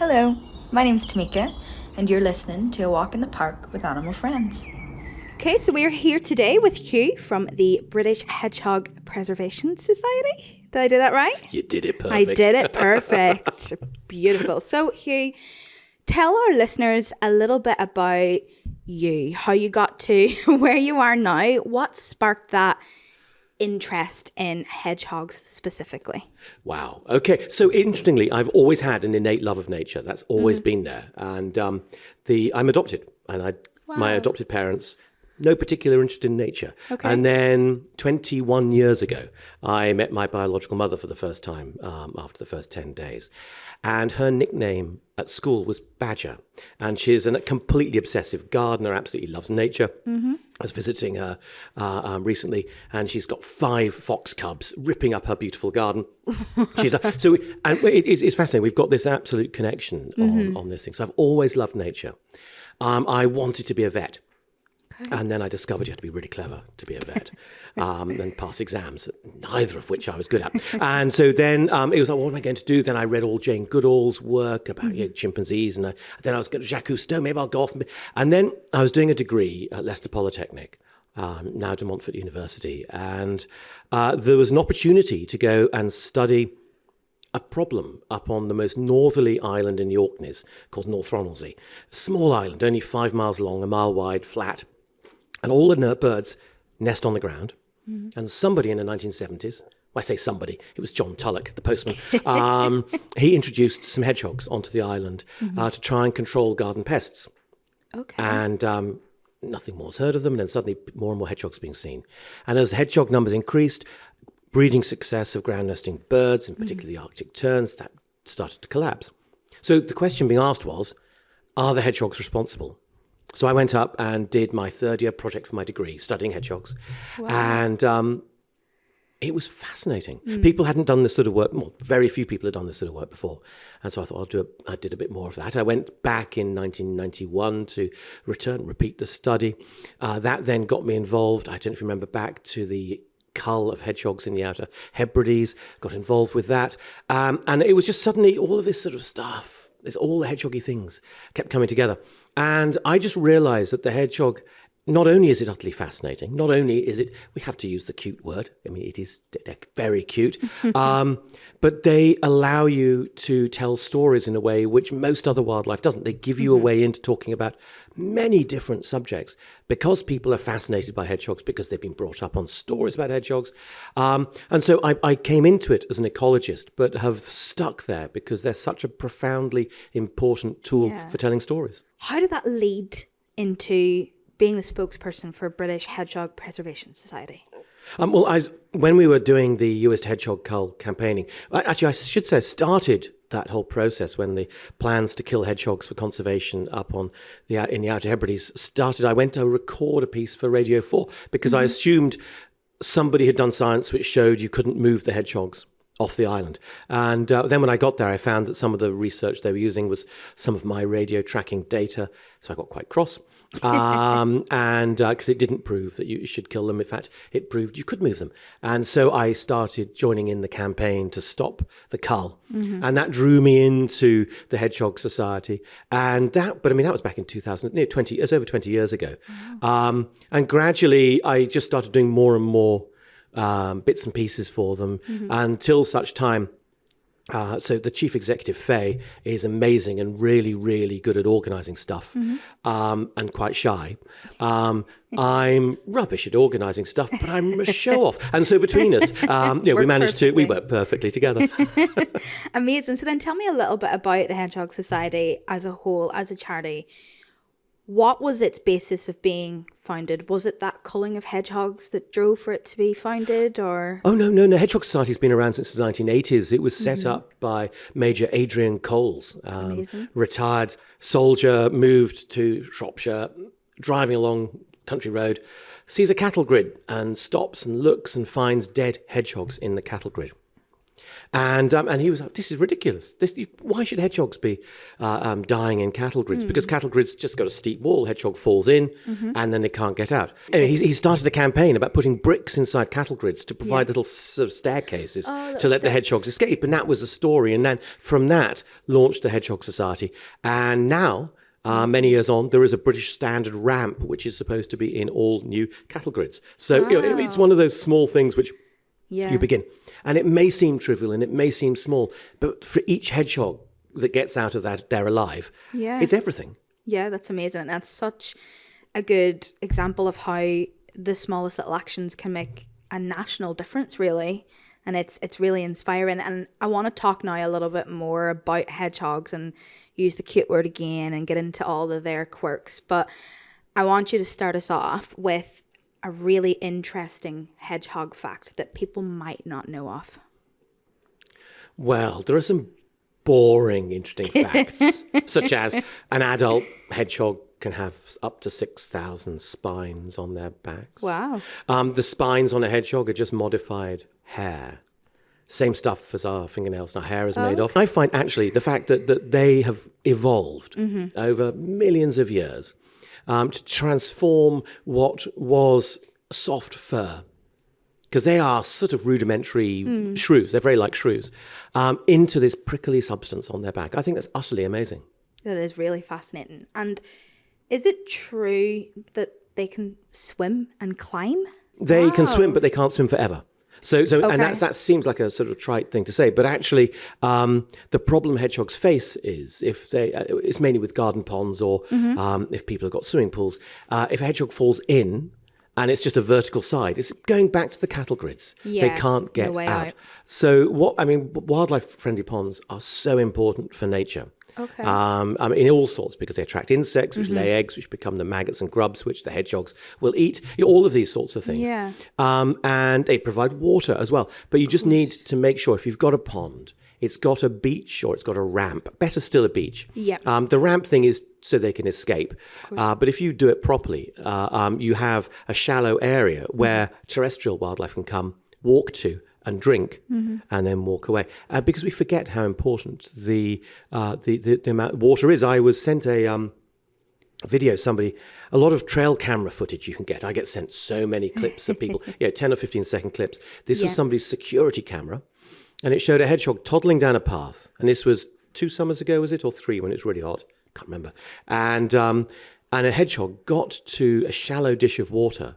Hello, my name's Tamika, and you're listening to A Walk in the Park with Animal Friends. Okay, so we're here today with Hugh from the British Hedgehog Preservation Society. Did I do that right? You did it perfect. I did it perfect. Beautiful. So, Hugh, tell our listeners a little bit about you, how you got to where you are now, what sparked that interest in hedgehogs specifically. Wow. Okay. So interestingly, I've always had an innate love of nature. That's always been there. And I'm adopted, and my adopted parents, no particular interest in nature. Okay. And then 21 years ago, I met my biological mother for the first time after the first 10 days. And her nickname at school was Badger. And she's a completely obsessive gardener, absolutely loves nature. Mm-hmm. I was visiting her recently, and she's got 5 fox cubs ripping up her beautiful garden. It's fascinating. We've got this absolute connection on this thing. So I've always loved nature. I wanted to be a vet. And then I discovered you had to be really clever to be a vet and pass exams, neither of which I was good at. And so then it was like, what am I going to do? Then I read all Jane Goodall's work about chimpanzees. And then I was going to Jacques Cousteau, maybe I'll go off. And then I was doing a degree at Leicester Polytechnic, now de Montfort University. And there was an opportunity to go and study a problem up on the most northerly island in the Orkneys called North Ronaldsay. A small island, only 5 miles long, a mile wide, flat. And all the birds nest on the ground. Mm-hmm. And somebody in the 1970s, I say somebody, it was John Tulloch, the postman, he introduced some hedgehogs onto the island to try and control garden pests. Okay. And nothing more was heard of them. And then suddenly more and more hedgehogs being seen. And as hedgehog numbers increased, breeding success of ground nesting birds, in particular the Arctic terns, that started to collapse. So the question being asked was, are the hedgehogs responsible? So I went up and did my third-year project for my degree, studying hedgehogs. Wow. And it was fascinating. People hadn't done this sort of work. Well, very few people had done this sort of work before. And so I thought I did a bit more of that. I went back in 1991 to repeat the study. That then got me involved, I don't know if you remember, back to the cull of hedgehogs in the Outer Hebrides, got involved with that. And it was just suddenly all of this sort of stuff. There's all the hedgehoggy things kept coming together. And I just realized that the hedgehog, not only is it utterly fascinating, not only is it, we have to use the cute word. I mean, they're very cute. But they allow you to tell stories in a way which most other wildlife doesn't. They give you a way into talking about many different subjects because people are fascinated by hedgehogs, because they've been brought up on stories about hedgehogs. And so I came into it as an ecologist, but have stuck there because they're such a profoundly important tool for telling stories. How did that lead into being the spokesperson for British Hedgehog Preservation Society? When we were doing the US hedgehog cull campaigning, I should say I started that whole process when the plans to kill hedgehogs for conservation up in the Outer Hebrides started. I went to record a piece for Radio 4 because I assumed somebody had done science which showed you couldn't move the hedgehogs off the island. And then when I got there, I found that some of the research they were using was some of my radio tracking data. So I got quite cross. And because it didn't prove that you should kill them. In fact, it proved you could move them. And so I started joining in the campaign to stop the cull. And that drew me into the Hedgehog Society. And that was back in 2000, it's over 20 years ago. And gradually I just started doing more and more bits and pieces for them until such time. So the chief executive, Faye, is amazing and really, really good at organising stuff and quite shy. I'm rubbish at organising stuff, but I'm a show-off. And so between us, we work perfectly together. Amazing. So then tell me a little bit about the Hedgehog Society as a whole, as a charity. What was its basis of being founded? Was it that culling of hedgehogs that drove for it to be founded, or? Oh, no. Hedgehog Society's been around since the 1980s. It was set up by Major Adrian Coles, retired soldier, moved to Shropshire, driving along country road, sees a cattle grid and stops and looks and finds dead hedgehogs in the cattle grid. And he was like, this is ridiculous. Why should hedgehogs be dying in cattle grids? Because cattle grids just got a steep wall. Hedgehog falls in, and then they can't get out. Anyway, he started a campaign about putting bricks inside cattle grids to provide little sort of staircases to let the hedgehogs escape. And that was the story. And then from that launched the Hedgehog Society. And now, many years on, there is a British standard ramp, which is supposed to be in all new cattle grids. So it's one of those small things which you begin. And it may seem trivial and it may seem small, but for each hedgehog that gets out of that, they're alive. It's everything. Yeah, that's amazing. And that's such a good example of how the smallest little actions can make a national difference, really. And it's really inspiring. And I want to talk now a little bit more about hedgehogs and use the cute word again and get into all of their quirks. But I want you to start us off with a really interesting hedgehog fact that people might not know of. Well, there are some boring, interesting facts, such as an adult hedgehog can have up to 6,000 spines on their backs. Wow. The spines on a hedgehog are just modified hair. Same stuff as our fingernails and our hair is made of. I find actually the fact that they have evolved over millions of years to transform what was soft fur, because they are sort of rudimentary shrews, they're very like shrews, into this prickly substance on their back. I think that's utterly amazing. That is really fascinating. And is it true that they can swim and climb? They can swim, but they can't swim forever. So and that seems like a sort of trite thing to say, but actually, the problem hedgehogs face is it's mainly with garden ponds or if people have got swimming pools. If a hedgehog falls in and it's just a vertical side, it's going back to the cattle grids. They can't get out. So wildlife-friendly ponds are so important for nature. Okay. In all sorts, because they attract insects, which lay eggs, which become the maggots and grubs, which the hedgehogs will eat. All of these sorts of things. Yeah. And they provide water as well. But you just need to make sure if you've got a pond, it's got a beach or it's got a ramp. Better still a beach. Yeah. The ramp thing is so they can escape. But if you do it properly, you have a shallow area where terrestrial wildlife can come, walk to, and drink, and then walk away. Because we forget how important the amount of water is. I was sent a video, a lot of trail camera footage you can get. I get sent so many clips of people, 10 or 15 second clips. This was somebody's security camera, and it showed a hedgehog toddling down a path. And this was 2 summers ago, was it, or 3, when it was really hot? Can't remember. And a hedgehog got to a shallow dish of water,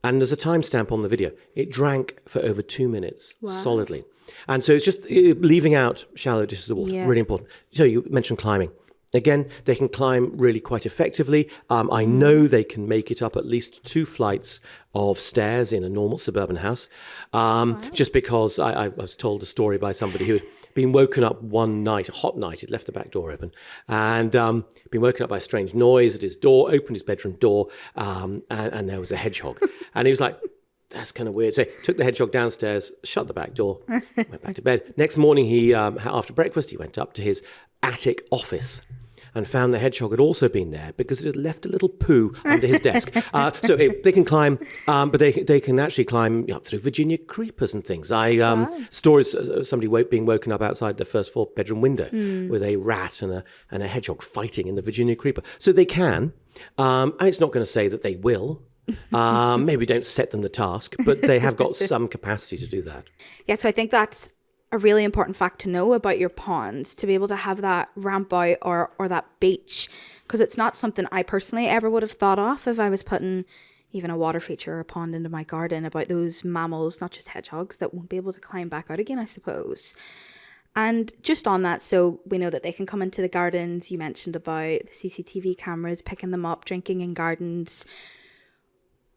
and there's a timestamp on the video. It drank for over 2 minutes solidly. And so it's just leaving out shallow dishes of water, really important. So you mentioned climbing. Again, they can climb really quite effectively. I know they can make it up at least 2 flights of stairs in a normal suburban house. Just because I was told a story by somebody who had been woken up one night, a hot night, he'd left the back door open, and been woken up by a strange noise at his door, opened his bedroom door, and there was a hedgehog. And he was like, that's kind of weird. So he took the hedgehog downstairs, shut the back door, went back to bed. Next morning, he after breakfast, he went up to his attic office and found the hedgehog had also been there because it had left a little poo under his desk. So they can climb, but they can actually climb up through Virginia creepers and things. Stories of somebody being woken up outside the first floor bedroom window with a rat and a hedgehog fighting in the Virginia creeper. So they can, and it's not going to say that they will. Maybe don't set them the task, but they have got some capacity to do that. Yeah, so I think that's a really important fact to know about your ponds, to be able to have that ramp out or that beach, because it's not something I personally ever would have thought of if I was putting even a water feature or a pond into my garden, about those mammals, not just hedgehogs, that won't be able to climb back out again, I suppose. And just on that, so we know that they can come into the gardens. You mentioned about the CCTV cameras, picking them up, drinking in gardens.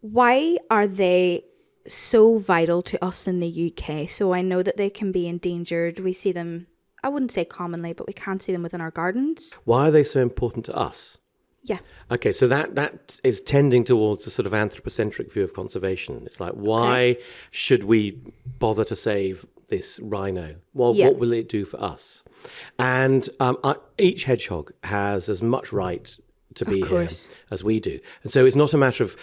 Why are they so vital to us in the UK? So I know that they can be endangered. We see them, I wouldn't say commonly, but we can see them within our gardens. Why are they so important to us? Yeah. Okay, so that is tending towards a sort of anthropocentric view of conservation. It's like, why should we bother to save this rhino? Well, what will it do for us? And each hedgehog has as much right to be here course. as we do. And so it's not a matter of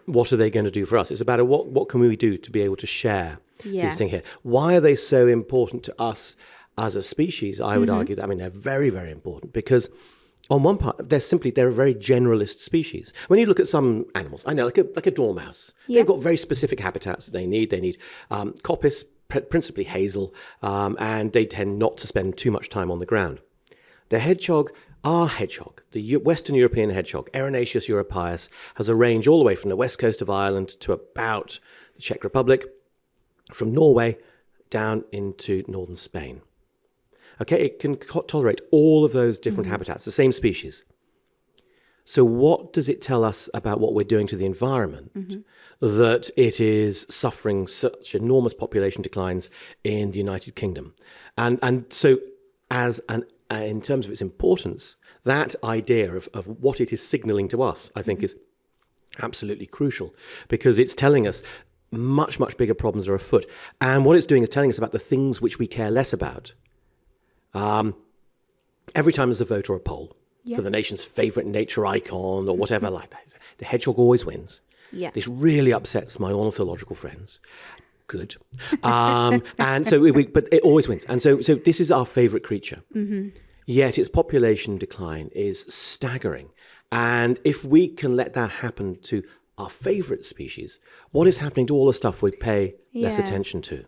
what are they going to do for us. It's about what can we do to be able to share Yeah. these things here. Why are they so important to us as a species? I would argue that, they're very, very important because on one part, they're a very generalist species. When you look at some animals, I know, like a dormouse, they've got very specific habitats that they need. They need coppice, principally hazel, and they tend not to spend too much time on the ground. The hedgehog, our hedgehog, the Western European hedgehog, Erinaceus europaeus, has a range all the way from the west coast of Ireland to about the Czech Republic, from Norway down into northern Spain. Okay, it can tolerate all of those different habitats, the same species. So what does it tell us about what we're doing to the environment that it is suffering such enormous population declines in the United Kingdom? And so in terms of its importance, that idea of what it is signaling to us, I think, is absolutely crucial, because it's telling us much, much bigger problems are afoot. And what it's doing is telling us about the things which we care less about. Every time there's a vote or a poll for the nation's favourite nature icon or whatever like that, the hedgehog always wins. Yeah. This really upsets my ornithological friends. Good. And so, but it always wins. And so this is our favourite creature. Yet its population decline is staggering. And if we can let that happen to our favourite species, what is happening to all the stuff we pay less Yeah. attention to?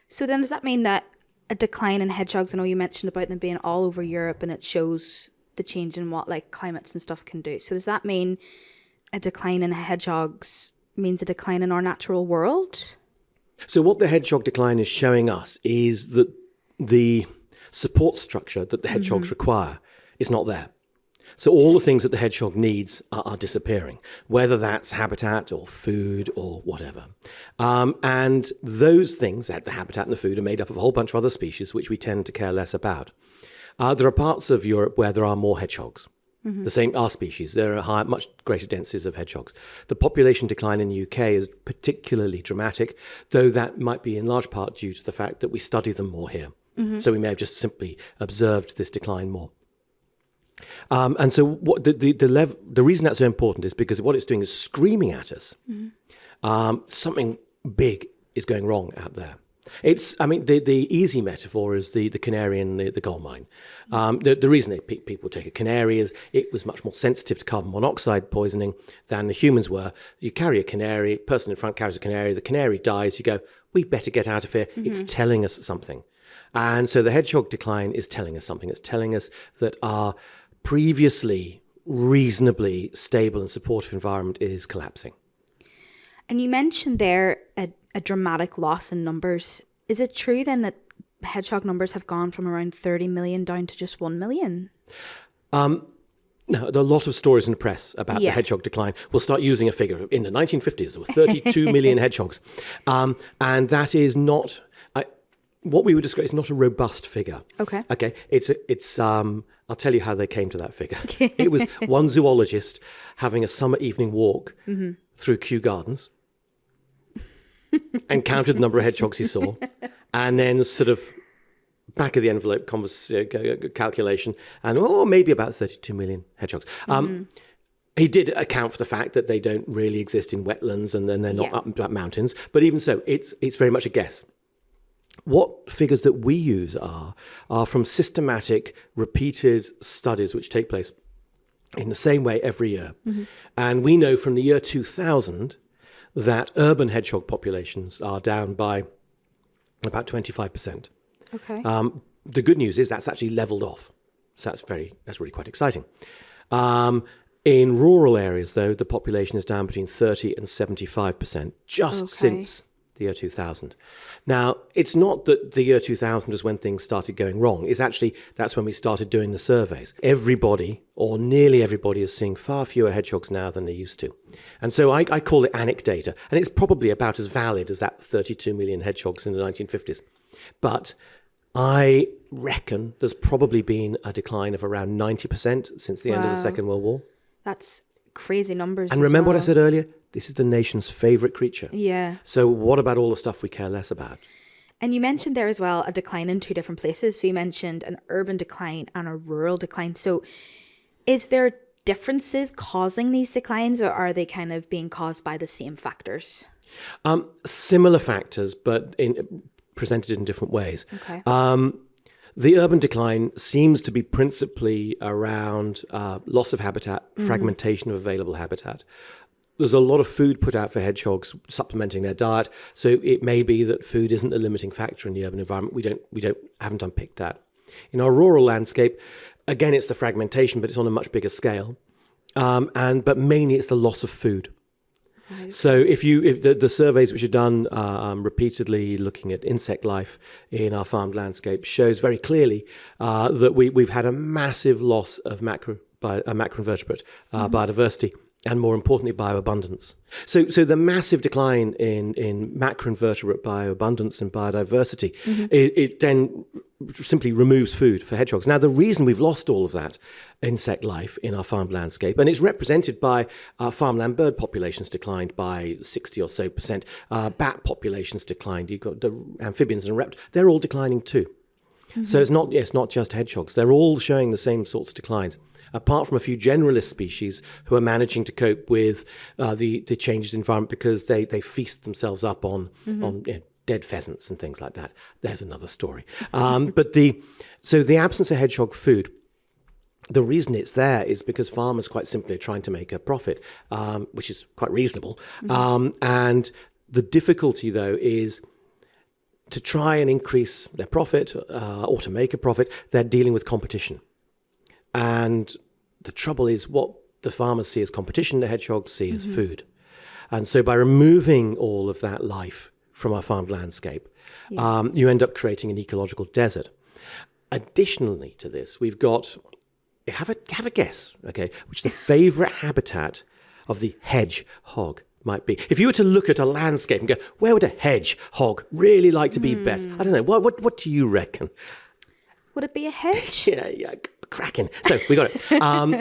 So then does that mean that a decline in hedgehogs, I know you mentioned about them being all over Europe and it shows the change in what like climates and stuff can do. So does that mean a decline in hedgehogs means a decline in our natural world? So what the hedgehog decline is showing us is that the support structure that the hedgehogs require is not there. So all the things that the hedgehog needs are disappearing, whether that's habitat or food or whatever. And those things, the habitat and the food, are made up of a whole bunch of other species which we tend to care less about. There are parts of Europe where there are more hedgehogs. The same, our species, there are much greater densities of hedgehogs. The population decline in the UK is particularly dramatic, though that might be in large part due to the fact that we study them more here. So we may have just simply observed this decline more. And so what the reason that's so important is because what it's doing is screaming at us. Something big is going wrong out there. The easy metaphor is the canary in the coal mine. The reason people take a canary is it was much more sensitive to carbon monoxide poisoning than the humans were. You carry a canary, person in front carries a canary, the canary dies, you go, we better get out of here. It's telling us something. And so the hedgehog decline is telling us something. It's telling us that our previously reasonably stable and supportive environment is collapsing. And you mentioned there a dramatic loss in numbers. Is it true then that hedgehog numbers have gone from around 30 million down to just 1 million? No, there are a lot of stories in the press about the hedgehog decline. We'll start using a figure. In the 1950s, there were 32 million hedgehogs. And that is not... what we would describe is not a robust figure. Okay. Okay. It's I'll tell you how they came to that figure. It was one zoologist having a summer evening walk through Kew Gardens and counted the number of hedgehogs he saw, and then sort of back of the envelope calculation, and maybe about 32 million hedgehogs. He did account for the fact that they don't really exist in wetlands and then they're not up mountains, but even so, it's very much a guess. What figures that we use are from systematic, repeated studies which take place in the same way every year. And we know from the year 2000 that urban hedgehog populations are down by about 25%. Okay. The good news is that's actually leveled off. So that's really quite exciting. In rural areas, though, the population is down between 30 and 75% just since the year 2000. Now, it's not that the year 2000 was when things started going wrong. It's actually, that's when we started doing the surveys. Everybody, or nearly everybody, is seeing far fewer hedgehogs now than they used to. And so I call it anecdata. And it's probably about as valid as that 32 million hedgehogs in the 1950s. But I reckon there's probably been a decline of around 90% since the end of the Second World War. That's crazy numbers. And remember what I said earlier? This is the nation's favourite creature. Yeah. So what about all the stuff we care less about? And you mentioned there as well a decline in two different places. So you mentioned an urban decline and a rural decline. So is there differences causing these declines, or are they kind of being caused by the same factors? Similar factors, but presented in different ways. Okay. The urban decline seems to be principally around loss of habitat, fragmentation of available habitat. There's a lot of food put out for hedgehogs, supplementing their diet. So it may be that food isn't the limiting factor in the urban environment. We haven't unpicked that. In our rural landscape, again, it's the fragmentation, but it's on a much bigger scale. But mainly it's the loss of food. So if the surveys which are done repeatedly looking at insect life in our farmed landscape shows very clearly that we've had a massive loss of macroinvertebrate biodiversity, and more importantly, bioabundance. So the massive decline in macroinvertebrate bioabundance and biodiversity, it then simply removes food for hedgehogs. Now, the reason we've lost all of that insect life in our farmed landscape, and it's represented by farmland bird populations declined by 60 or so percent, bat populations declined, you've got the amphibians and reptiles, they're all declining too. So it's not just hedgehogs, they're all showing the same sorts of declines, apart from a few generalist species who are managing to cope with the changes in environment because they feast themselves up on dead pheasants and things like that. There's another story. But the absence of hedgehog food, the reason it's there is because farmers quite simply are trying to make a profit, which is quite reasonable. And the difficulty, though, is to try and increase their profit or to make a profit, they're dealing with competition. And the trouble is what the farmers see as competition, the hedgehogs see as food. And so by removing all of that life from our farmed landscape, you end up creating an ecological desert. Additionally to this, we've got, have a guess, okay, which the favorite habitat of the hedgehog might be. If you were to look at a landscape and go, where would a hedgehog really like to be best? I don't know. What do you reckon? Would it be a hedge? Yeah, cracking. So we got it.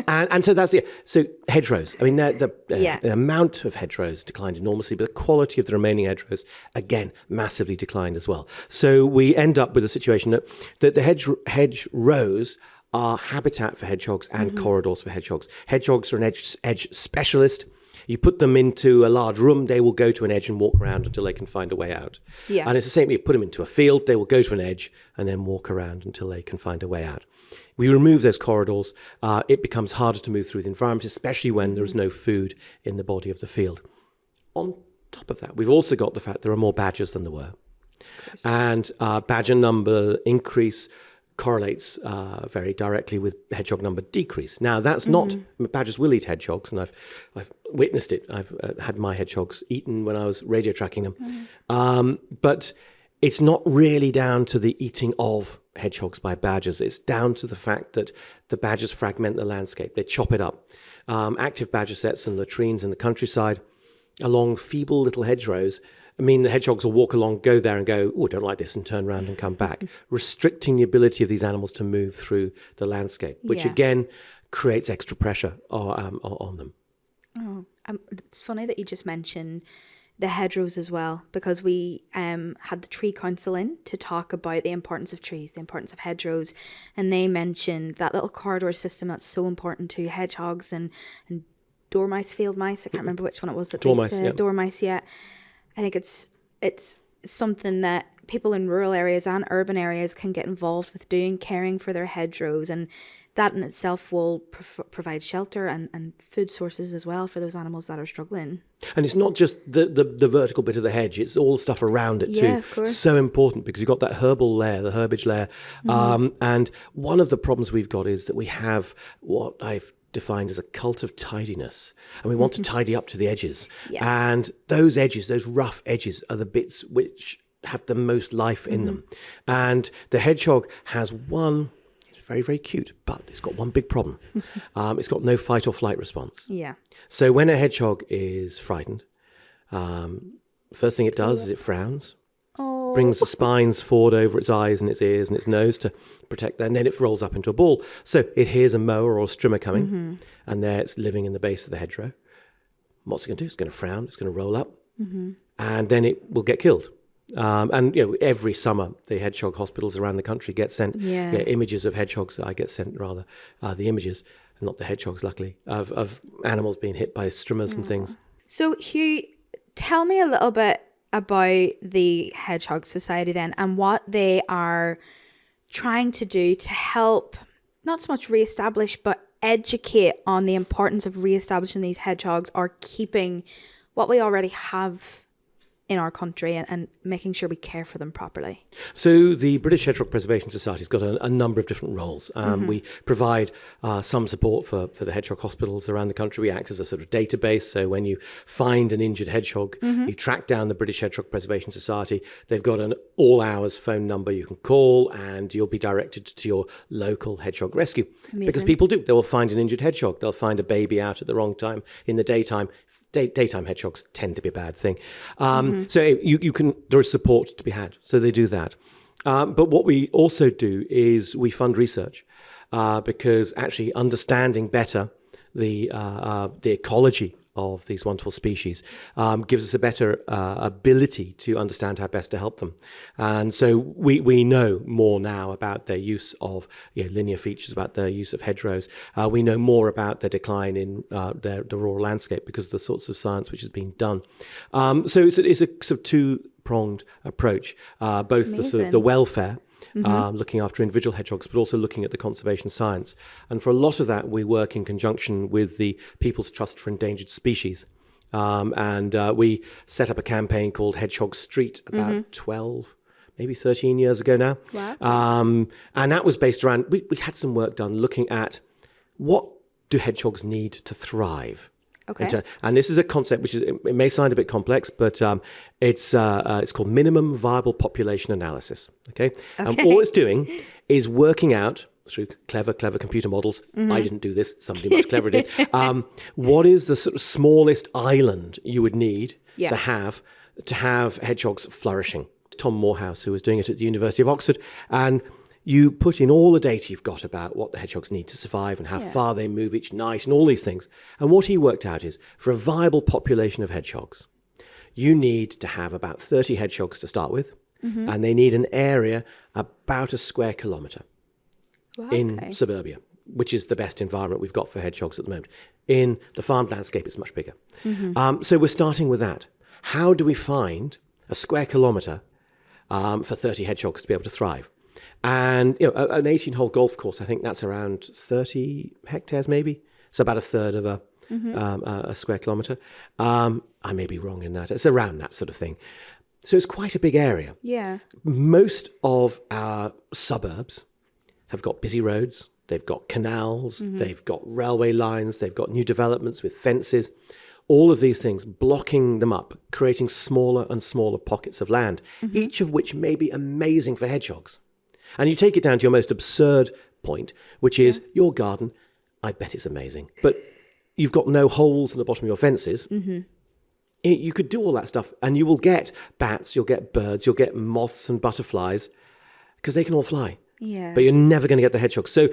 And so that's so hedgerows. I mean, the amount of hedgerows declined enormously, but the quality of the remaining hedgerows, again, massively declined as well. So we end up with a situation that the hedgerows are habitat for hedgehogs and corridors for hedgehogs. Hedgehogs are an edge specialist. You put them into a large room, they will go to an edge and walk around until they can find a way out. Yeah. And it's the same, you put them into a field, they will go to an edge and then walk around until they can find a way out. We remove those corridors, it becomes harder to move through the environment, especially when there is no food in the body of the field. On top of that, we've also got the fact there are more badgers than there were. And badger number increase correlates very directly with hedgehog number decrease. Now, that's not, badgers will eat hedgehogs, and I've witnessed it. I've had my hedgehogs eaten when I was radio tracking them. But it's not really down to the eating of hedgehogs by badgers. It's down to the fact that the badgers fragment the landscape. They chop it up. Active badger sets and latrines in the countryside along feeble little hedgerows. I mean, the hedgehogs will walk along, go there and go, oh, I don't like this, and turn around and come back, restricting the ability of these animals to move through the landscape, which again creates extra pressure on them. Oh, it's funny that you just mentioned the hedgerows as well, because we had the tree council in to talk about the importance of trees, the importance of hedgerows, and they mentioned that little corridor system that's so important to hedgehogs and dormice, field mice. I can't remember which one it was that they said. Dormice, yeah. I think it's something that people in rural areas and urban areas can get involved with doing, caring for their hedgerows, and that in itself will provide shelter and food sources as well for those animals that are struggling. And it's not just the vertical bit of the hedge, it's all the stuff around it too. Yeah, of course. So important, because you've got that herbal layer, the herbage layer. And one of the problems we've got is that we have what I've defined as a cult of tidiness, and we want to tidy up to the edges. And those edges, those rough edges, are the bits which have the most life in them. And the hedgehog has one, it's very, very cute, but it's got one big problem. It's got no fight or flight response. So when a hedgehog is frightened, first thing it does is it frowns, brings the spines forward over its eyes and its ears and its nose to protect that, and then it rolls up into a ball. So it hears a mower or a strimmer coming, and there it's living in the base of the hedgerow. What's it going to do? It's going to frown, it's going to roll up, and then it will get killed. And every summer the hedgehog hospitals around the country get sent images of hedgehogs. I get sent rather the images. not the hedgehogs, luckily, of animals being hit by strummers and things. So Hugh, tell me a little bit about the Hedgehog Society then, and what they are trying to do to help, not so much reestablish, but educate on the importance of reestablishing these hedgehogs, or keeping what we already have in our country, and making sure we care for them properly. So the British Hedgehog Preservation Society has got a number of different roles. We provide some support for the hedgehog hospitals around the country. We act as a sort of database. So when you find an injured hedgehog, you track down the British Hedgehog Preservation Society. They've got an all-hours phone number you can call, and you'll be directed to your local hedgehog rescue. Amazing. Because people do. They will find an injured hedgehog. They'll find a baby out at the wrong time in the daytime. Daytime hedgehogs tend to be a bad thing. So there is support to be had. So they do that. But what we also do is we fund research, because actually understanding better the ecology of these wonderful species gives us a better ability to understand how best to help them. And so we know more now about their use of linear features, about their use of hedgerows. We know more about their decline in the rural landscape because of the sorts of science which has been done. So it's a sort of two-pronged approach, both the sort of the welfare, looking after individual hedgehogs, but also looking at the conservation science. And for a lot of that, we work in conjunction with the People's Trust for Endangered Species. And we set up a campaign called Hedgehog Street about 12, maybe 13 years ago now. Wow. And that was based around, we had some work done looking at what do hedgehogs need to thrive. Okay. And this is a concept which it may sound a bit complex, but it's called minimum viable population analysis. Okay. And all it's doing is working out through clever computer models. I didn't do this; somebody much cleverer did. What is the sort of smallest island you would need to have hedgehogs flourishing? Tom Morehouse, who was doing it at the University of Oxford, and you put in all the data you've got about what the hedgehogs need to survive and how far they move each night and all these things. And what he worked out is, for a viable population of hedgehogs, you need to have about 30 hedgehogs to start with, and they need an area about a square kilometre in suburbia, which is the best environment we've got for hedgehogs at the moment. In the farmed landscape, it's much bigger. So we're starting with that. How do we find a square kilometre for 30 hedgehogs to be able to thrive? And an 18-hole golf course, I think that's around 30 hectares, maybe. So about a third of a square kilometre. I may be wrong in that. It's around that sort of thing. So it's quite a big area. Yeah. Most of our suburbs have got busy roads. They've got canals. They've got railway lines. They've got new developments with fences. All of these things blocking them up, creating smaller and smaller pockets of land, each of which may be amazing for hedgehogs. And you take it down to your most absurd point, which is your garden. I bet it's amazing. But you've got no holes in the bottom of your fences. You could do all that stuff, and you will get bats, you'll get birds, you'll get moths and butterflies, because they can all fly. Yeah. But you're never going to get the hedgehogs. So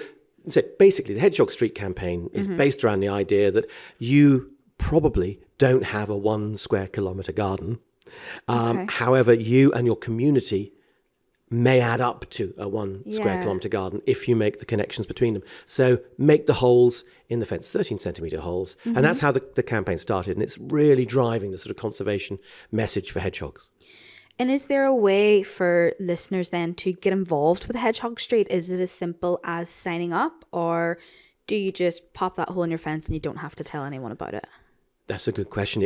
basically, the Hedgehog Street campaign is based around the idea that you probably don't have a 1 square kilometre garden. However, you and your community may add up to a 1 square kilometre garden if you make the connections between them. So make the holes in the fence, 13 centimetre holes. And that's how the campaign started. And it's really driving the sort of conservation message for hedgehogs. And is there a way for listeners then to get involved with Hedgehog Street? Is it as simple as signing up, or do you just pop that hole in your fence and you don't have to tell anyone about it? That's a good question.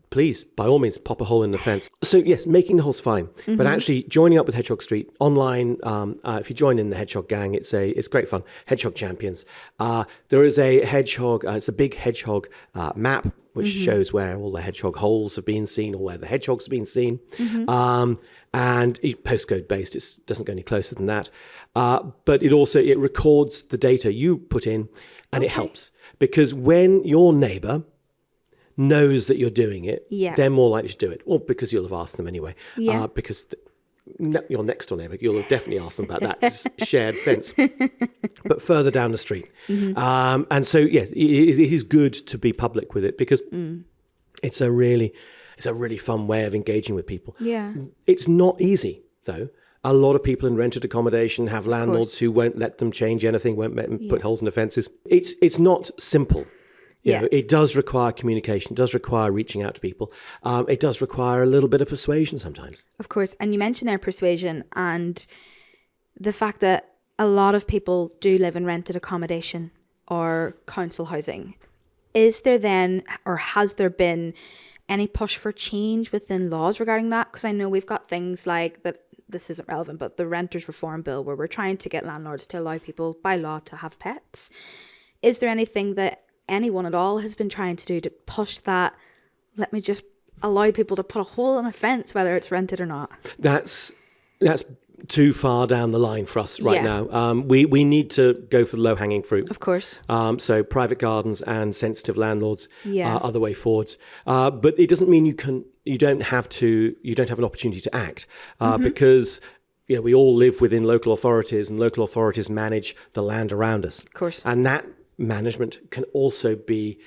Please, by all means, pop a hole in the fence. So yes, making the holes fine, but actually joining up with Hedgehog Street online. If you join in the Hedgehog gang, it's great fun. Hedgehog Champions. There is a hedgehog. It's a big hedgehog map which shows where all the hedgehog holes have been seen, or where the hedgehogs have been seen. And it's postcode based. It doesn't go any closer than that. But it records the data you put in, and it helps, because when your neighbour knows that you're doing it, they're more likely to do it. Or because you'll have asked them anyway. Because your next door neighbour, you'll have definitely asked them about that shared fence. But further down the street. And so, yes, it is good to be public with it, because it's a really fun way of engaging with people. Yeah. It's not easy, though. A lot of people in rented accommodation have landlords who won't let them change anything, won't let them put holes in the fences. It's not simple. You know, it does require communication, it does require reaching out to people. It does require a little bit of persuasion sometimes. Of course. And you mentioned there persuasion and the fact that a lot of people do live in rented accommodation or council housing. Is there then, or has there been any push for change within laws regarding that? Because I know we've got things like that, this isn't relevant, but the Renters Reform Bill, where we're trying to get landlords to allow people by law to have pets. Is there anything that anyone at all has been trying to do to push that? Let me just allow people to put a hole in a fence, whether it's rented or not. That's too far down the line for us right now. We need to go for the low-hanging fruit. Of course. So private gardens and sensitive landlords are the way forwards. But it doesn't mean you don't have an opportunity to act because we all live within local authorities, and local authorities manage the land around us. Of course. And that management can also be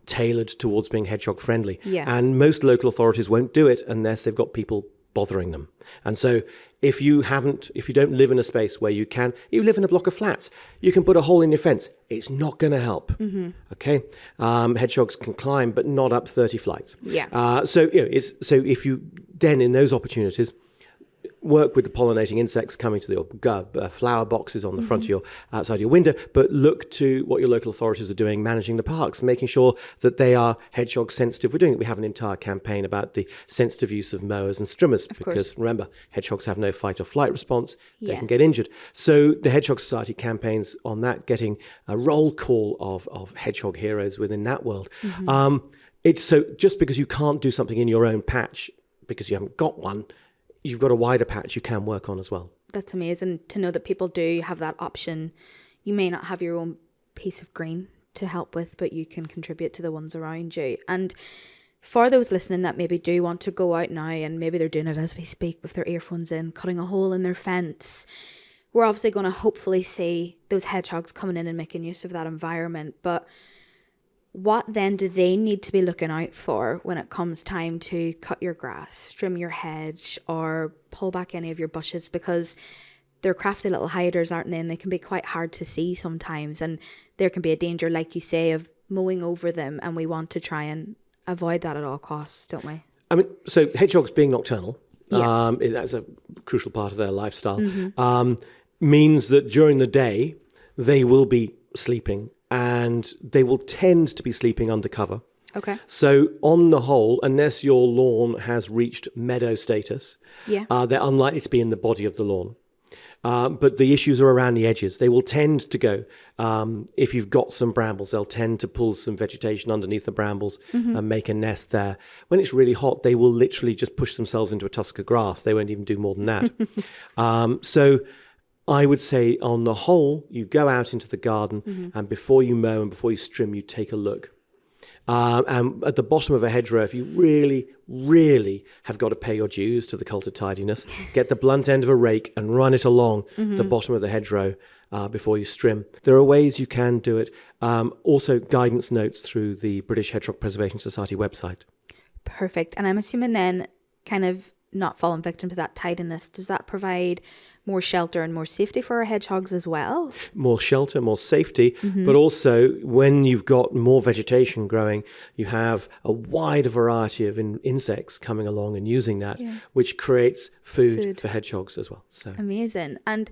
tailored towards being hedgehog friendly. Yeah. And most local authorities won't do it unless they've got people bothering them. And so if you don't live in a space where you live in a block of flats, you can put a hole in your fence. It's not going to help. Okay. Hedgehogs can climb, but not up 30 flights. Yeah. So if you then in those opportunities work with the pollinating insects coming to the flower boxes on the front of outside your window, but look to what your local authorities are doing, managing the parks, making sure that they are hedgehog sensitive. We have an entire campaign about the sensitive use of mowers and strimmers, because remember, hedgehogs have no fight or flight response. They can get injured. So the Hedgehog Society campaigns on that, getting a roll call of hedgehog heroes within that world. It's so just because you can't do something in your own patch because you haven't got one, you've got a wider patch you can work on as well. That's amazing to know that people do have that option. You may not have your own piece of green to help with, but you can contribute to the ones around you. And for those listening that maybe do want to go out now, and maybe they're doing it as we speak with their earphones in, cutting a hole in their fence, we're obviously going to hopefully see those hedgehogs coming in and making use of that environment. But what then do they need to be looking out for when it comes time to cut your grass, trim your hedge, or pull back any of your bushes? Because they're crafty little hiders, aren't they? And they can be quite hard to see sometimes. And there can be a danger, like you say, of mowing over them. And we want to try and avoid that at all costs, don't we? I mean, so hedgehogs being nocturnal, that's a crucial part of their lifestyle, means that during the day, they will be sleeping, and they will tend to be sleeping undercover. Okay. So on the whole, unless your lawn has reached meadow status, they're unlikely to be in the body of the lawn. But the issues are around the edges. They will tend to go, if you've got some brambles, they'll tend to pull some vegetation underneath the brambles and make a nest there. When it's really hot, they will literally just push themselves into a tusk of grass. They won't even do more than that. So I would say on the whole, you go out into the garden and before you mow and before you trim, you take a look. And at the bottom of a hedgerow, if you really, really have got to pay your dues to the cult of tidiness, get the blunt end of a rake and run it along the bottom of the hedgerow before you trim. There are ways you can do it. Also, guidance notes through the British Hedgehog Preservation Society website. Perfect. And I'm assuming then, kind of not falling victim to that tidiness, does that provide more shelter and more safety for our hedgehogs as well? More shelter, more safety, but also when you've got more vegetation growing, you have a wider variety of insects coming along and using that, which creates food for hedgehogs as well. So amazing. And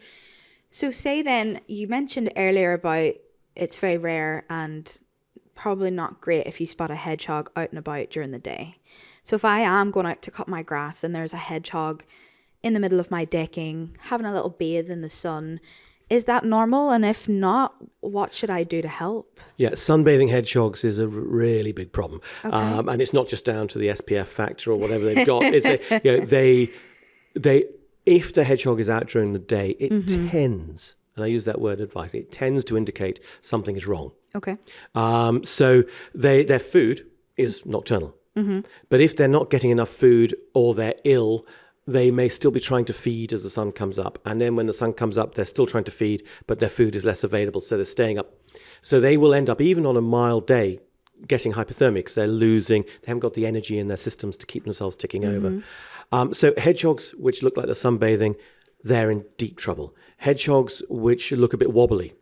so say then, you mentioned earlier about it's very rare and probably not great if you spot a hedgehog out and about during the day. So if I am going out to cut my grass and there's a hedgehog in the middle of my decking, having a little bathe in the sun, is that normal? And if not, what should I do to help? Yeah, sunbathing hedgehogs is a really big problem. Okay. And it's not just down to the SPF factor or whatever they've got. It's if the hedgehog is out during the day, it tends, and I use that word advice, it tends to indicate something is wrong. Okay. So their food is nocturnal. But if they're not getting enough food or they're ill, they may still be trying to feed as the sun comes up. And then when the sun comes up, they're still trying to feed, but their food is less available, so they're staying up. So they will end up, even on a mild day, getting hypothermic because they haven't got the energy in their systems to keep themselves ticking over. So hedgehogs, which look like they're sunbathing, they're in deep trouble. Hedgehogs which look a bit wobbly,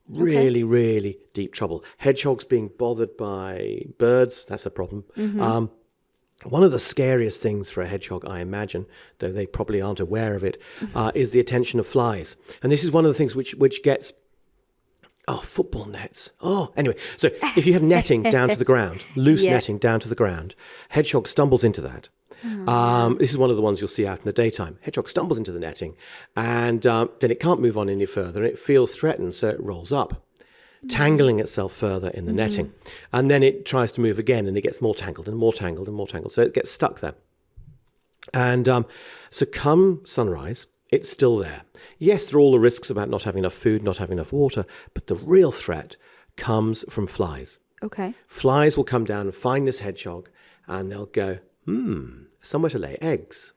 really, really deep trouble. Hedgehogs being bothered by birds, that's a problem. One of the scariest things for a hedgehog, I imagine, though they probably aren't aware of it, is the attention of flies. And this is one of the things which gets... Oh, football nets. Oh, anyway. So if you have netting down to the ground, loose netting down to the ground, hedgehog stumbles into that. This is one of the ones you'll see out in the daytime. Hedgehog stumbles into the netting, and then it can't move on any further, and it feels threatened, so it rolls up, tangling itself further in the netting. And then it tries to move again, and it gets more tangled and more tangled and more tangled, so it gets stuck there. And so come sunrise, it's still there. Yes, there are all the risks about not having enough food, not having enough water, but the real threat comes from flies. Okay. Flies will come down and find this hedgehog, and they'll go, somewhere to lay eggs.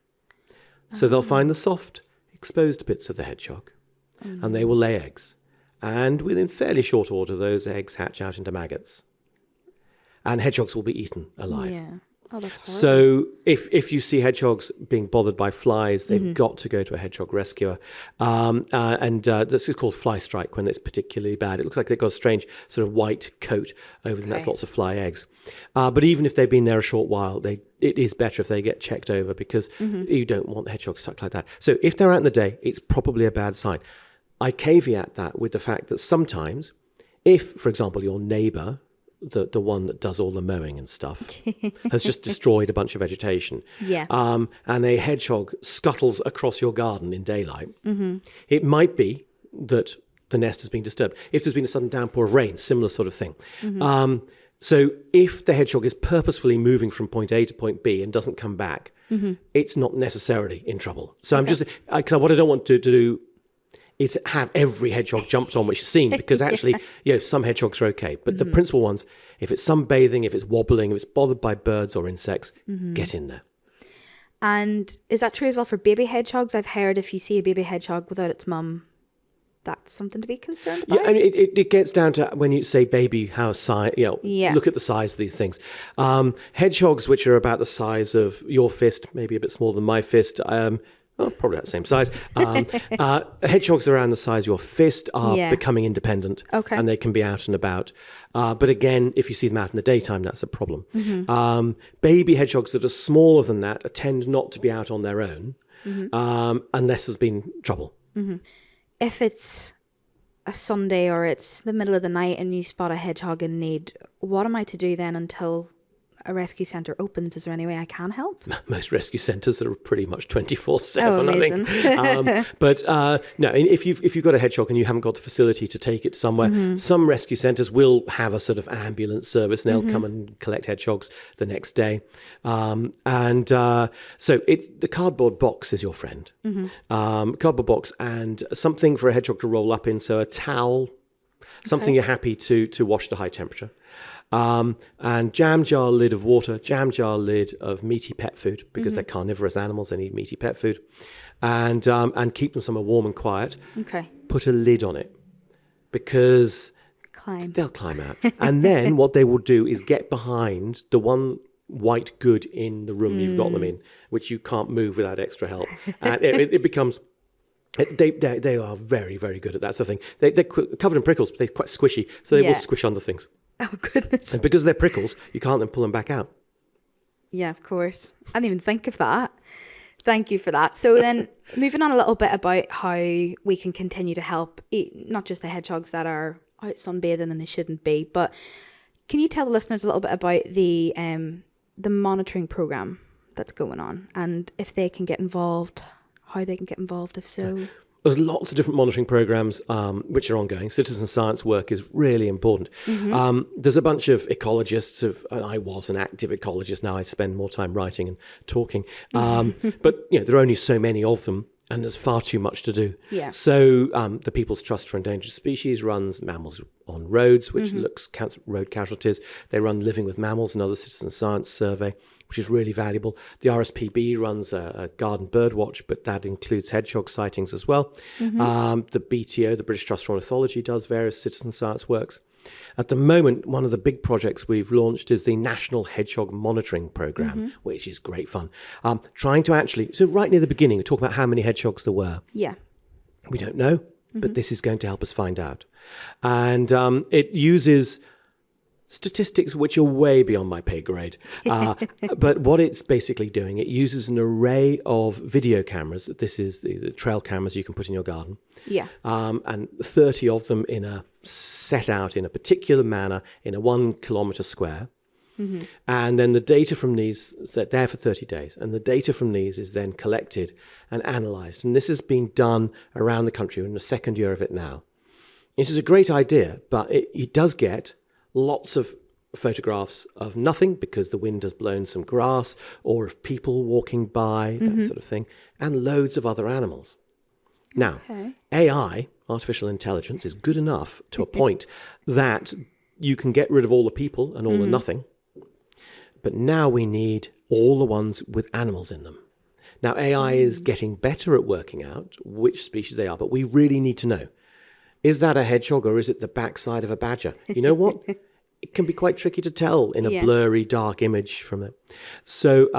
So they'll find the soft, exposed bits of the hedgehog, and they will lay eggs. And within fairly short order, those eggs hatch out into maggots. And hedgehogs will be eaten alive. Yeah. Oh, that's horrible. So if you see hedgehogs being bothered by flies, they've got to go to a hedgehog rescuer. This is called fly strike when it's particularly bad. It looks like they've got a strange sort of white coat over them. That's lots of fly eggs. But even if they've been there a short while, it is better if they get checked over, because you don't want hedgehogs stuck like that. So if they're out in the day, it's probably a bad sign. I caveat that with the fact that sometimes, if, for example, your neighbour, the one that does all the mowing and stuff, has just destroyed a bunch of vegetation, and a hedgehog scuttles across your garden in daylight, it might be that the nest has been disturbed. If there's been a sudden downpour of rain, similar sort of thing. So if the hedgehog is purposefully moving from point A to point B and doesn't come back, it's not necessarily in trouble. So I'm just, because what I don't want to do is have every hedgehog jumped on which is seen, because actually, some hedgehogs are okay. But the principal ones, if it's sunbathing, if it's wobbling, if it's bothered by birds or insects, get in there. And is that true as well for baby hedgehogs? I've heard if you see a baby hedgehog without its mum, that's something to be concerned about. Yeah, I mean, it gets down to when you say baby, how size, look at the size of these things. Hedgehogs, which are about the size of your fist, maybe a bit smaller than my fist, probably about the same size. Hedgehogs around the size of your fist are becoming independent, and they can be out and about. But again, if you see them out in the daytime, that's a problem. Baby hedgehogs that are smaller than that tend not to be out on their own unless there's been trouble. If it's a Sunday or it's the middle of the night and you spot a hedgehog in need, what am I to do then until a rescue centre opens? Is there any way I can help? Most rescue centres are pretty much 24/7, I think. But no, if you've got a hedgehog and you haven't got the facility to take it somewhere, some rescue centres will have a sort of ambulance service, and they'll come and collect hedgehogs the next day. So the cardboard box is your friend. Cardboard box and something for a hedgehog to roll up in, so a towel, something you're happy to wash to high temperature. And jam jar lid of water, jam jar lid of meaty pet food, because they're carnivorous animals, they need meaty pet food, and keep them somewhere warm and quiet. Put a lid on it, because they'll climb out. And then what they will do is get behind the one white good in the room you've got them in, which you can't move without extra help. And it becomes... They are very, very good at that sort of thing. They're covered in prickles, but they're quite squishy, so they will squish under things. Oh, goodness. And because they're prickles, you can't then pull them back out. Yeah, of course. I didn't even think of that. Thank you for that. So then moving on a little bit about how we can continue to help, not just the hedgehogs that are out sunbathing and they shouldn't be, but can you tell the listeners a little bit about the monitoring program that's going on, and if they can get involved, how they can get involved, if so? There's lots of different monitoring programs which are ongoing. Citizen science work is really important. There's a bunch of ecologists, and I was an active ecologist. Now I spend more time writing and talking. But there are only so many of them, and there's far too much to do. So the People's Trust for Endangered Species runs Mammals on Roads, which counts road casualties. They run Living with Mammals, another citizen science survey, which is really valuable. The RSPB runs a garden bird watch, but that includes hedgehog sightings as well. The BTO, the British Trust for Ornithology, does various citizen science works. At the moment, one of the big projects we've launched is the National Hedgehog Monitoring Program, which is great fun. Trying to actually, so right near the beginning, we talk about how many hedgehogs there were. Yeah. We don't know, but this is going to help us find out. And it uses statistics which are way beyond my pay grade. But what it's basically doing, it uses an array of video cameras. This is the trail cameras you can put in your garden. Yeah. And 30 of them set out in a particular manner in a 1 kilometre square. And then the data from these, they're there for 30 days. And the data from these is then collected and analysed. And this has been done around the country. We're in the second year of it now. This is a great idea, but it does get lots of photographs of nothing because the wind has blown some grass, or of people walking by, that sort of thing, and loads of other animals. Now, AI, artificial intelligence, is good enough to a point that you can get rid of all the people and all the nothing, but now we need all the ones with animals in them. Now, AI is getting better at working out which species they are, but we really need to know. Is that a hedgehog or is it the backside of a badger? You know what? It can be quite tricky to tell in a blurry, dark image from it. So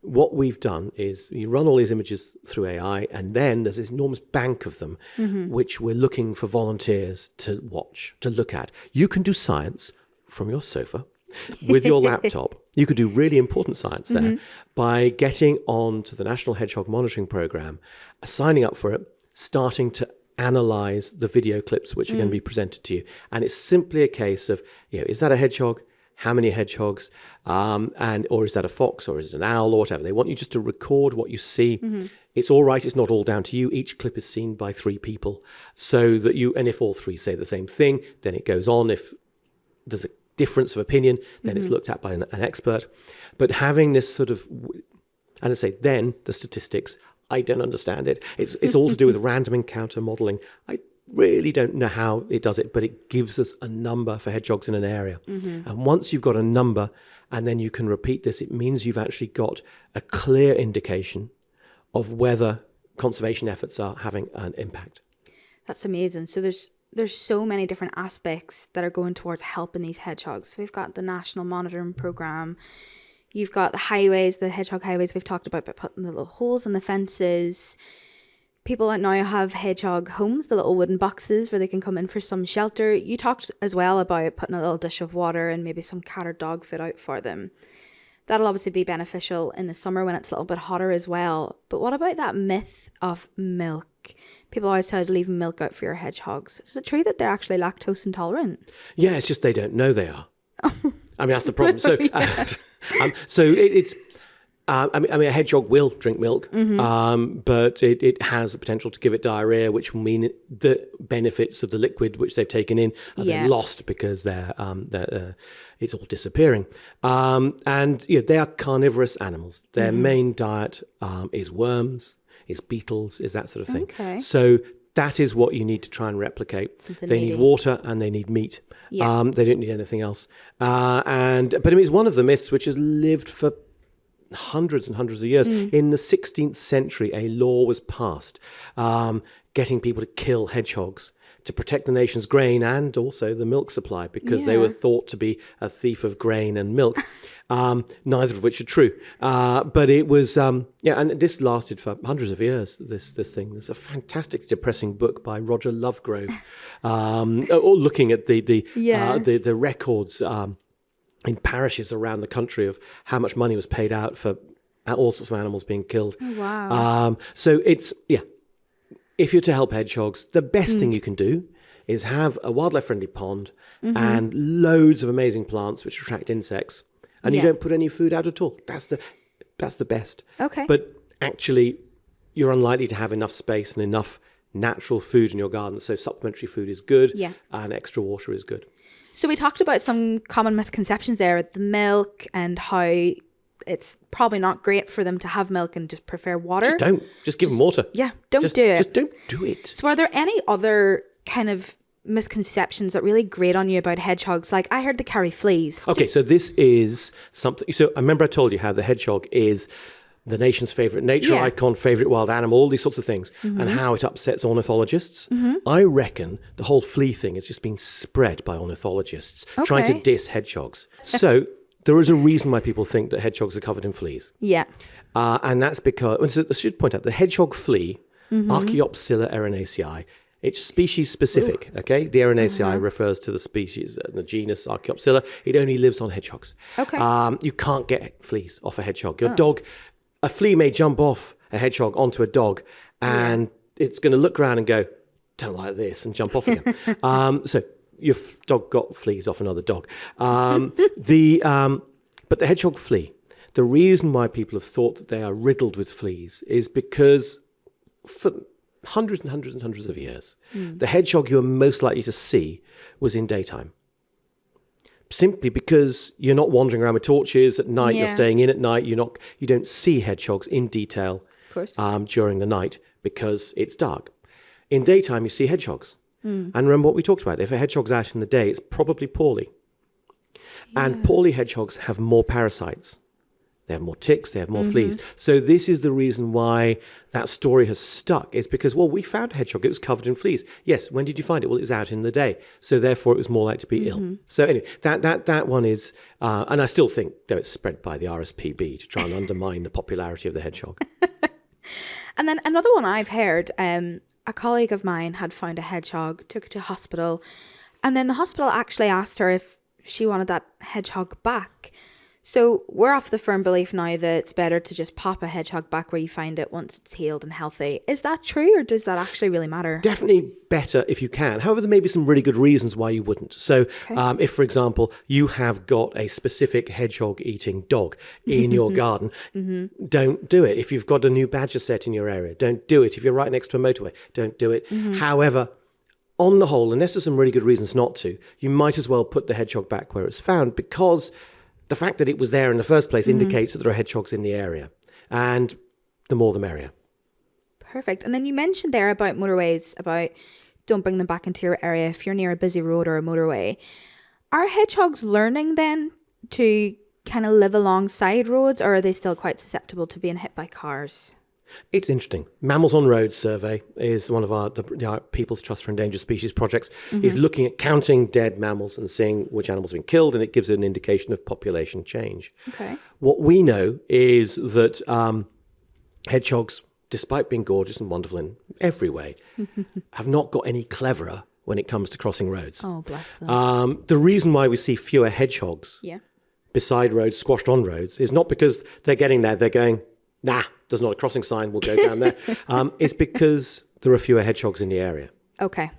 what we've done is you run all these images through AI, and then there's this enormous bank of them, which we're looking for volunteers to watch, to look at. You can do science from your sofa with your laptop. You could do really important science there by getting on to the National Hedgehog Monitoring Program, signing up for it, starting to analyze the video clips which are going to be presented to you. And it's simply a case of, is that a hedgehog? How many hedgehogs? Or is that a fox, or is it an owl, or whatever? They want you just to record what you see. It's all right. It's not all down to you. Each clip is seen by 3 people, so that and if all 3 say the same thing, then it goes on. If there's a difference of opinion, then it's looked at by an expert. But having this sort of, and I say, then the statistics, I don't understand it. It's all to do with random encounter modelling. I really don't know how it does it, but it gives us a number for hedgehogs in an area. And once you've got a number and then you can repeat this, it means you've actually got a clear indication of whether conservation efforts are having an impact. That's amazing. So there's so many different aspects that are going towards helping these hedgehogs. So we've got the National Monitoring Programme. You've got the highways, the hedgehog highways we've talked about by putting the little holes in the fences. People that now have hedgehog homes, the little wooden boxes where they can come in for some shelter. You talked as well about putting a little dish of water and maybe some cat or dog food out for them. That'll obviously be beneficial in the summer when it's a little bit hotter as well. But what about that myth of milk? People always tell you to leave milk out for your hedgehogs. Is it true that they're actually lactose intolerant? Yeah, it's just they don't know they are. I mean, that's the problem. So, it's. I mean, a hedgehog will drink milk, but it has the potential to give it diarrhea, which will mean the benefits of the liquid which they've taken in are then lost because it's all disappearing. And they are carnivorous animals. Their main diet is worms, is beetles, is that sort of thing. Okay. So that is what you need to try and replicate. They need water and they need meat. Yeah. They don't need anything else. But I mean, it's one of the myths which has lived for hundreds and hundreds of years. In the 16th century, a law was passed getting people to kill hedgehogs to protect the nation's grain and also the milk supply, because they were thought to be a thief of grain and milk, neither of which are true. But it was, and this lasted for hundreds of years, this thing. There's a fantastic depressing book by Roger Lovegrove looking at the records in parishes around the country of how much money was paid out for all sorts of animals being killed. Oh, wow. So it's, if you're to help hedgehogs, the best thing you can do is have a wildlife-friendly pond and loads of amazing plants which attract insects, and you don't put any food out at all. That's the best. Okay. But actually, you're unlikely to have enough space and enough natural food in your garden, so supplementary food is good, and extra water is good. So we talked about some common misconceptions there, the milk and how it's probably not great for them to have milk and just prefer water. Just don't. Just give them water. Yeah, don't do it. Just don't do it. So are there any other kind of misconceptions that really grate on you about hedgehogs? Like, I heard they carry fleas. Okay, so this is something. So I remember I told you how the hedgehog is the nation's favorite nature icon, favorite wild animal, all these sorts of things, and how it upsets ornithologists. I reckon the whole flea thing is just being spread by ornithologists trying to diss hedgehogs. So there is a reason why people think that hedgehogs are covered in fleas. Yeah. And that's because, I should point out, the hedgehog flea, Archaeopsilla arenacei, it's species specific, okay? The aranacei refers to the species, the genus Archaeopsilla. It only lives on hedgehogs. Okay. You can't get fleas off a hedgehog. Your dog, a flea may jump off a hedgehog onto a dog, and it's going to look around and go, don't like this, and jump off again. So your dog got fleas off another dog. But the hedgehog flea, the reason why people have thought that they are riddled with fleas is because for hundreds and hundreds and hundreds of years, the hedgehog you are most likely to see was in daytime. Simply because you're not wandering around with torches at night, you're staying in at night, you don't see hedgehogs in detail during the night because it's dark. In daytime, you see hedgehogs. And remember what we talked about. If a hedgehog's out in the day, it's probably poorly. And poorly hedgehogs have more parasites. They have more ticks, they have more fleas. So this is the reason why that story has stuck. It's because, well, we found a hedgehog, it was covered in fleas. Yes, when did you find it? Well, it was out in the day. So therefore, it was more likely to be ill. So anyway, that one is, and I still think, though it's spread by the RSPB to try and undermine the popularity of the hedgehog. And then another one I've heard, a colleague of mine had found a hedgehog, took it to hospital, and then the hospital actually asked her if she wanted that hedgehog back. So we're off the firm belief now that it's better to just pop a hedgehog back where you find it once it's healed and healthy. Is that true, or does that actually really matter? Definitely better if you can. However, there may be some really good reasons why you wouldn't. So if, for example, you have got a specific hedgehog-eating dog in your garden, don't do it. If you've got a new badger set in your area, don't do it. If you're right next to a motorway, don't do it. However, on the whole, unless there's some really good reasons not to, you might as well put the hedgehog back where it's found, because the fact that it was there in the first place indicates that there are hedgehogs in the area. And the more the merrier. Perfect. And then you mentioned there about motorways, about don't bring them back into your area if you're near a busy road or a motorway. Are hedgehogs learning then to kind of live alongside roads, or are they still quite susceptible to being hit by cars? It's interesting. Mammals on Roads survey is one of our People's Trust for Endangered Species projects. Is looking at counting dead mammals and seeing which animals have been killed, and it gives an indication of population change. Okay. What we know is that hedgehogs, despite being gorgeous and wonderful in every way, have not got any cleverer when it comes to crossing roads. Oh, bless them. The reason why we see fewer hedgehogs beside roads, squashed on roads, is not because they're getting there, they're going, nah, there's not a crossing sign, we'll go down there. It's because there are fewer hedgehogs in the area. Okay.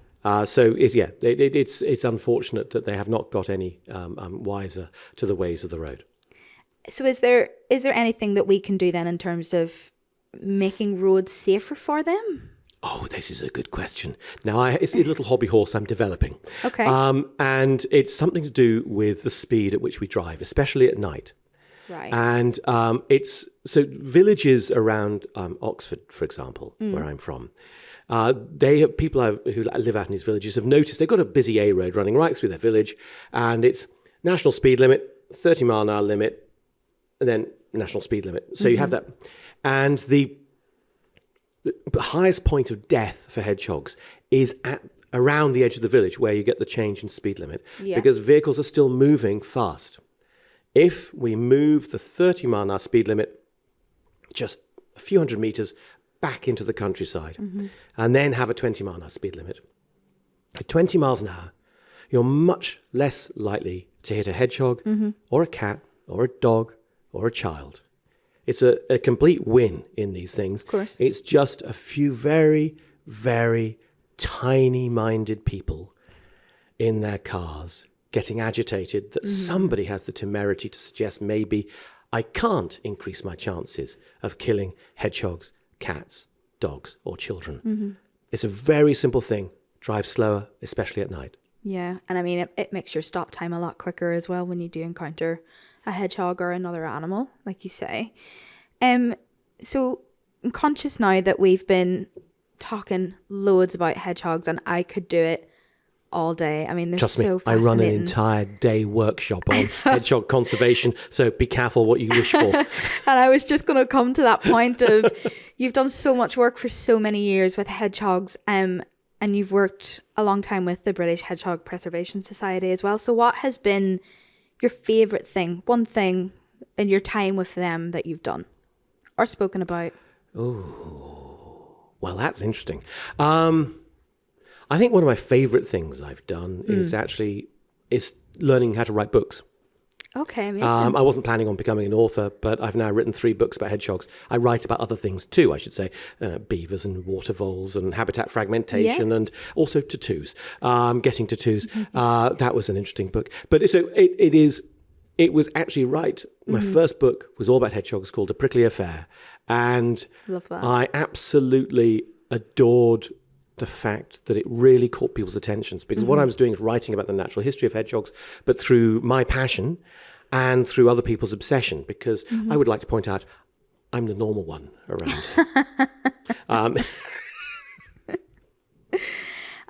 So it's unfortunate that they have not got any wiser to the ways of the road. So is there anything that we can do then in terms of making roads safer for them? Oh, this is a good question. Now, it's a little hobby horse I'm developing. Okay. And it's something to do with the speed at which we drive, especially at night. Right. And it's so villages around Oxford, for example, where I'm from. They have people who live out in these villages have noticed they've got a busy A road running right through their village, and it's national speed limit, 30-mile-an-hour limit, and then national speed limit. So you have that, and the highest point of death for hedgehogs is at around the edge of the village where you get the change in speed limit, because vehicles are still moving fast. If we move the 30-mile-an-hour speed limit just a few hundred meters back into the countryside and then have a 20-mile-an-hour speed limit, at 20 miles an hour, you're much less likely to hit a hedgehog or a cat or a dog or a child. It's a complete win in these things. Of course. It's just a few very, very tiny-minded people in their cars getting agitated that somebody has the temerity to suggest maybe I can't increase my chances of killing hedgehogs, cats, dogs, or children. It's a very simple thing. Drive slower, especially at night. Yeah, and I mean, it makes your stop time a lot quicker as well when you do encounter a hedgehog or another animal, like you say. So I'm conscious now that we've been talking loads about hedgehogs, and I could do it all day. I mean, they're Trust so me, I fascinating. run an entire day workshop on hedgehog conservation, so be careful what you wish for. And I was just going to come to that point of you've done so much work for so many years with hedgehogs, and you've worked a long time with the British Hedgehog Preservation Society as well. So what has been your favourite thing, one thing in your time with them that you've done or spoken about? Well, that's interesting. I think one of my favorite things I've done is learning how to write books. Okay, amazing. I wasn't planning on becoming an author, but I've now written 3 books about hedgehogs. I write about other things too, I should say, beavers and water voles and habitat fragmentation and also tattoos. Getting tattoos. That was an interesting book. But so it was actually right. My first book was all about hedgehogs, called A Prickly Affair. And Love that. I absolutely adored the fact that it really caught people's attentions, because what I was doing is writing about the natural history of hedgehogs, but through my passion and through other people's obsession, because I would like to point out I'm the normal one around.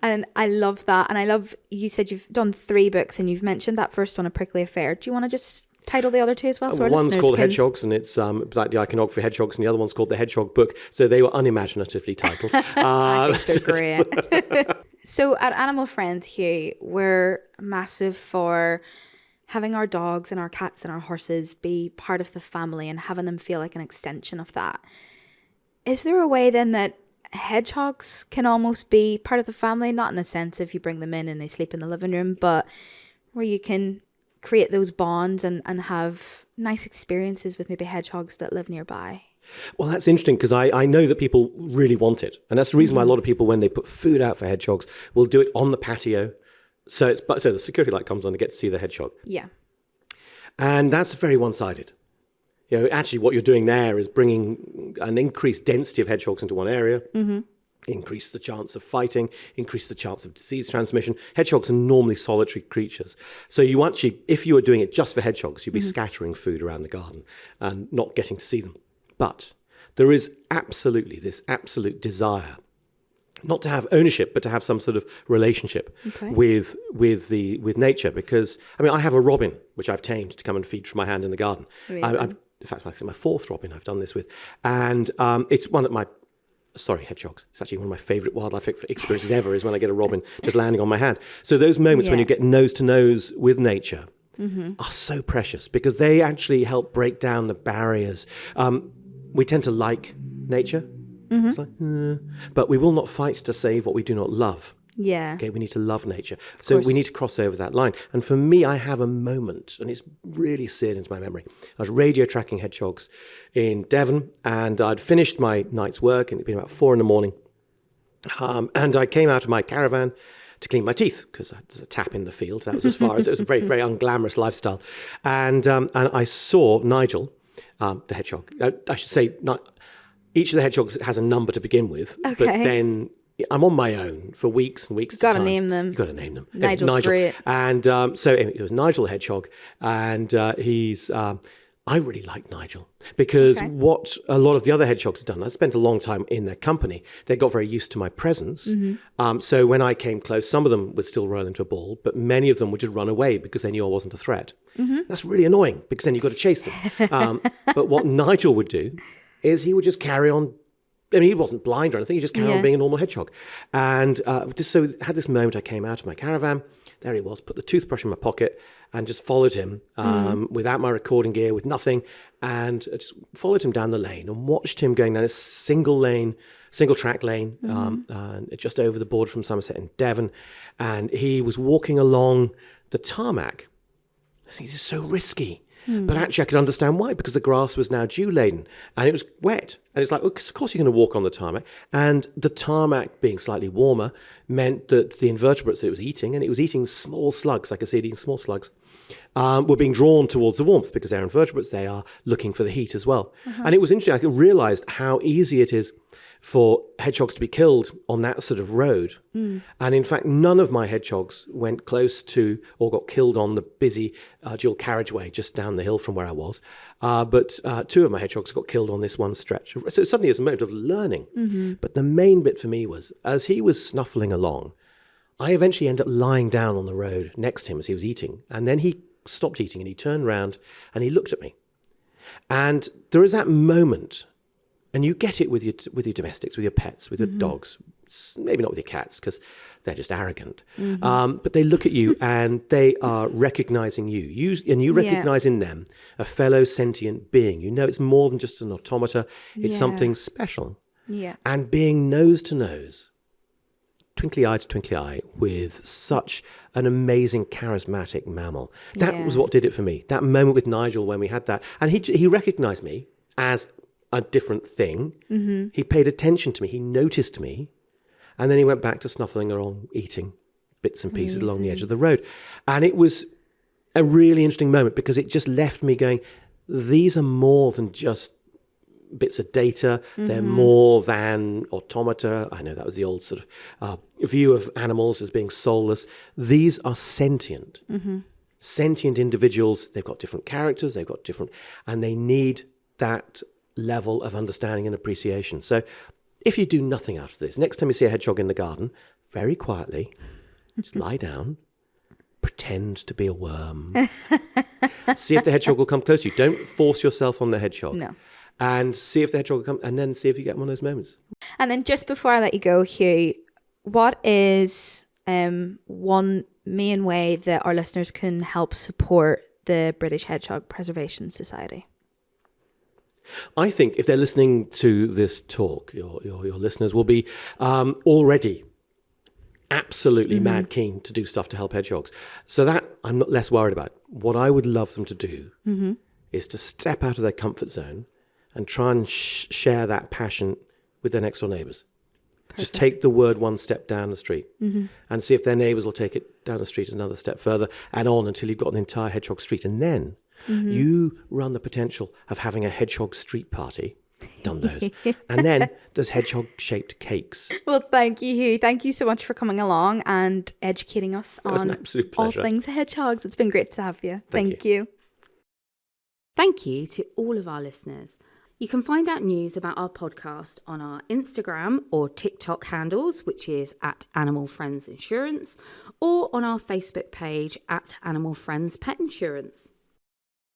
And I love that. And I love, you said you've done 3 books and you've mentioned that first one, A Prickly Affair. Do you want to just title the other 2 as well? So our One's listeners called can... Hedgehogs, and it's like the iconography of hedgehogs, and the other one's called The Hedgehog Book. So they were unimaginatively titled. I think they're great. So at Animal Friends, Hugh, we're massive for having our dogs and our cats and our horses be part of the family and having them feel like an extension of that. Is there a way then that hedgehogs can almost be part of the family? Not in the sense of you bring them in and they sleep in the living room, but where you can create those bonds and have nice experiences with maybe hedgehogs that live nearby? Well, that's interesting, because I know that people really want it. And that's the reason why a lot of people, when they put food out for hedgehogs, will do it on the patio. So the security light comes on to get to see the hedgehog. Yeah. And that's very one-sided. You know, actually what you're doing there is bringing an increased density of hedgehogs into one area, increase the chance of fighting, increase the chance of disease transmission. Hedgehogs are normally solitary creatures. So you actually, if you were doing it just for hedgehogs, you'd be scattering food around the garden and not getting to see them. But there is absolutely this absolute desire not to have ownership, but to have some sort of relationship with nature. Because, I mean, I have a robin, which I've tamed to come and feed from my hand in the garden. In fact, it's my 4th robin I've done this with. And it's one of my, hedgehogs. It's actually one of my favourite wildlife experiences ever, is when I get a robin just landing on my hand. So those moments when you get nose to nose with nature are so precious, because they actually help break down the barriers. We tend to like nature. It's like, but we will not fight to save what we do not love. Yeah. Okay, we need to love nature. So we need to cross over that line. And for me, I have a moment, and it's really seared into my memory. I was radio tracking hedgehogs in Devon, and I'd finished my night's work, and it'd been about 4 a.m. And I came out of my caravan to clean my teeth, because there's a tap in the field. That was as far as it was. A very, very unglamorous lifestyle. And I saw Nigel, the hedgehog. I should say, each of the hedgehogs has a number to begin with, but then I'm on my own for weeks and weeks. Got to name them. You've got to name them. Nigel's Nigel. great. And so it was Nigel the hedgehog, and he's. I really like Nigel, because what a lot of the other hedgehogs have done, I spent a long time in their company. They got very used to my presence. So when I came close, some of them would still roll into a ball, but many of them would just run away because they knew I wasn't a threat. That's really annoying, because then you've got to chase them. But what Nigel would do is he would just carry on. I mean, he wasn't blind or anything. He just carried on being a normal hedgehog. And so I had this moment. I came out of my caravan. There he was, put the toothbrush in my pocket and just followed him without my recording gear, with nothing. And just followed him down the lane and watched him going down a single track lane, just over the border from Somerset in Devon. And he was walking along the tarmac. I think this is so risky. But actually I could understand why, because the grass was now dew-laden and it was wet. And it's like, well, of course you're going to walk on the tarmac. And the tarmac being slightly warmer meant that the invertebrates that it was eating, and it was eating small slugs, I could see it eating small slugs, were being drawn towards the warmth, because they're invertebrates. They are looking for the heat as well. And it was interesting. I realized how easy it is for hedgehogs to be killed on that sort of road. And in fact, none of my hedgehogs went close to or got killed on the busy dual carriageway just down the hill from where I was. But 2 of my hedgehogs got killed on this one stretch. So suddenly it's a moment of learning. But the main bit for me was, as he was snuffling along, I eventually ended up lying down on the road next to him as he was eating. And then he stopped eating and he turned around and he looked at me. And there is that moment, and you get it with your domestics, with your pets, with your dogs, maybe not with your cats because they're just arrogant. But they look at you and they are recognizing you. And you recognize in them a fellow sentient being. You know it's more than just an automata. It's something special. Yeah. And being nose to nose, twinkly eye to twinkly eye with such an amazing, charismatic mammal. That was what did it for me. That moment with Nigel when we had that. And he recognized me as a different thing. He paid attention to me. He noticed me. And then he went back to snuffling along, eating bits and pieces along the edge of the road. And it was a really interesting moment because it just left me going, these are more than just bits of data. They're more than automata. I know that was the old sort of view of animals as being soulless. These are sentient. Sentient individuals. They've got different characters. They've got different, and they need that level of understanding and appreciation. So if you do nothing after this, next time you see a hedgehog in the garden, very quietly, just lie down, pretend to be a worm. See if the hedgehog will come close to you. Don't force yourself on the hedgehog. No. And see if the hedgehog will come, and then see if you get one of those moments. And then just before I let you go, Hugh, what is one main way that our listeners can help support the British Hedgehog Preservation Society? I think if they're listening to this talk, your listeners will be already absolutely mad keen to do stuff to help hedgehogs. So that I'm not less worried about. What I would love them to do is to step out of their comfort zone and try and share that passion with their next door neighbours. Just take the word one step down the street and see if their neighbours will take it down the street another step further and on until you've got an entire Hedgehog Street. And then you run the potential of having a Hedgehog Street party. Done those. And then there's hedgehog-shaped cakes. Well, thank you, Hugh. Thank you so much for coming along and educating us It was an on absolute all pleasure. things hedgehogs. It's been great to have you. Thank you. Thank you to all of our listeners. You can find out news about our podcast on our Instagram or TikTok handles, which is at Animal Friends Insurance, or on our Facebook page at Animal Friends Pet Insurance.